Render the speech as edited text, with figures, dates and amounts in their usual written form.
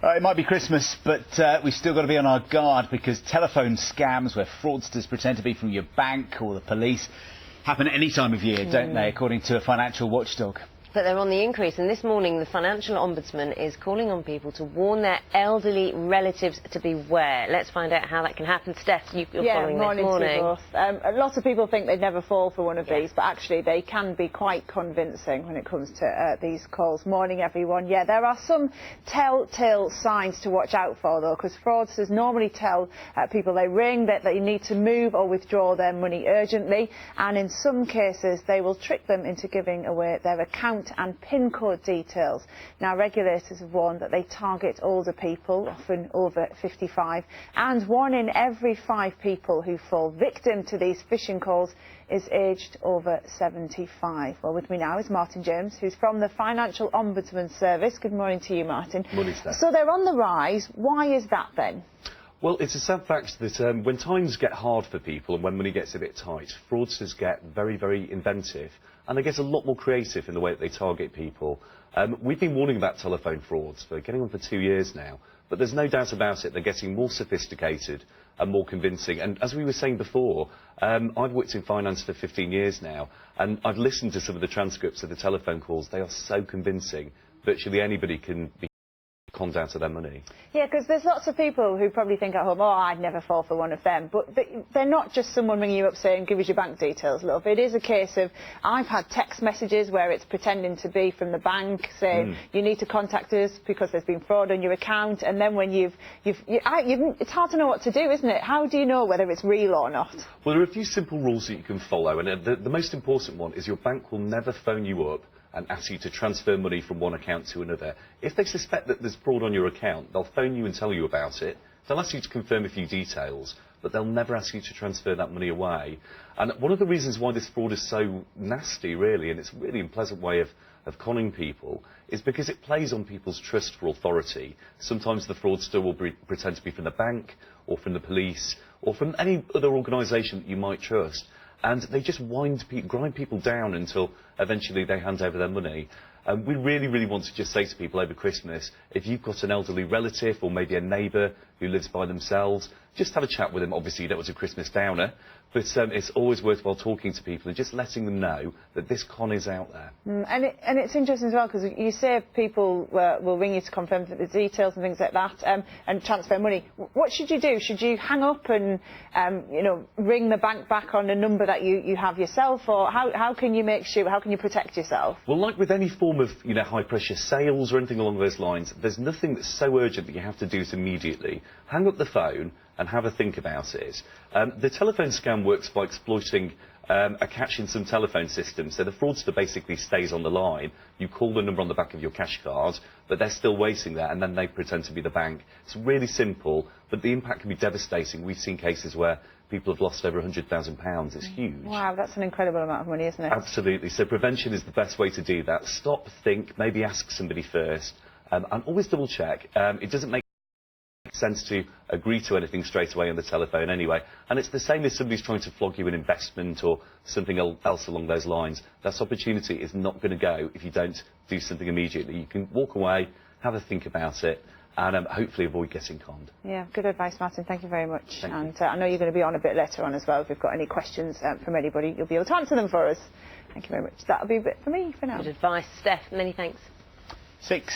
It might be Christmas, but we've still got to be on our guard because telephone scams where fraudsters pretend to be from your bank or the police happen any time of year, don't they, according to a financial watchdog. But they're on the increase, and this morning the financial ombudsman is calling on people to warn their elderly relatives to beware. Let's find out how that can happen. Steph, you're following this morning. A lot of people think they'd never fall for one of these, but actually they can be quite convincing when it comes to these calls. Morning, everyone. Yeah, there are some telltale signs to watch out for, though, because fraudsters normally tell people they ring that they need to move or withdraw their money urgently, and in some cases they will trick them into giving away their account and PIN code details. Now, regulators have warned that they target older people, often over 55, and 1 in every 5 people who fall victim to these phishing calls is aged over 75. Well, with me now is Martyn James, who's from the Financial Ombudsman Service. Good morning to you, Martyn. Morning, Steph. So they're on the rise. Why is that then? Well, it's a sad fact that when times get hard for people and when money gets a bit tight, fraudsters get very, very inventive and they get a lot more creative in the way that they target people. We've been warning about telephone frauds for getting on for 2 years now, but there's no doubt about it, they're getting more sophisticated and more convincing. And as we were saying before, I've worked in finance for 15 years now, and I've listened to some of the transcripts of the telephone calls. They are so convincing, virtually anybody can be conned out of their money. Yeah, because there's lots of people who probably think at home, oh, I'd never fall for one of them. But they're not just someone ringing you up saying, give us your bank details, love. It is a case of, I've had text messages where it's pretending to be from the bank saying, you need to contact us because there's been fraud on your account. And then when it's hard to know what to do, isn't it? How do you know whether it's real or not? Well, there are a few simple rules that you can follow, and the most important one is your bank will never phone you up and ask you to transfer money from one account to another. If they suspect that there's fraud on your account, they'll phone you and tell you about it. They'll ask you to confirm a few details, but they'll never ask you to transfer that money away. And one of the reasons why this fraud is so nasty, really, and it's a really unpleasant way of conning people, is because it plays on people's trust for authority. Sometimes the fraudster will pretend to be from the bank, or from the police, or from any other organisation that you might trust. And they just grind people down until eventually they hand over their money. We really, really want to just say to people over Christmas, if you've got an elderly relative or maybe a neighbour who lives by themselves, just have a chat with them. Obviously, you don't want a Christmas downer, but it's always worthwhile talking to people and just letting them know that this con is out there. And it's interesting as well, because you say people will ring you to confirm the details and things like that, and transfer money. What should you do? Should you hang up and ring the bank back on a number that you have yourself, or how can you make sure? How can you protect yourself? Well, like with any form of high pressure sales or anything along those lines, there's nothing that's so urgent that you have to do it immediately. Hang up the phone and have a think about it. The telephone scam works by exploiting a catch in some telephone systems. So the fraudster basically stays on the line. You call the number on the back of your cash card, but they're still waiting there, and then they pretend to be the bank. It's really simple, but the impact can be devastating. We've seen cases where people have lost over £100,000. It's huge. Wow, that's an incredible amount of money, isn't it? Absolutely. So prevention is the best way to do that. Stop, think, maybe ask somebody first, and always double check. It doesn't make sense to agree to anything straight away on the telephone anyway, and it's the same as somebody's trying to flog you an investment or something else along those lines. That opportunity is not going to go if you don't do something immediately. You can walk away, have a think about it, and hopefully avoid getting conned. Yeah, good advice, Martyn. Thank you very much. Thank you. I know you're going to be on a bit later on as well. If we've got any questions from anybody, you'll be able to answer them for us. Thank you very much. That'll be a bit for me for now. Good advice, Steph. Many thanks. 6.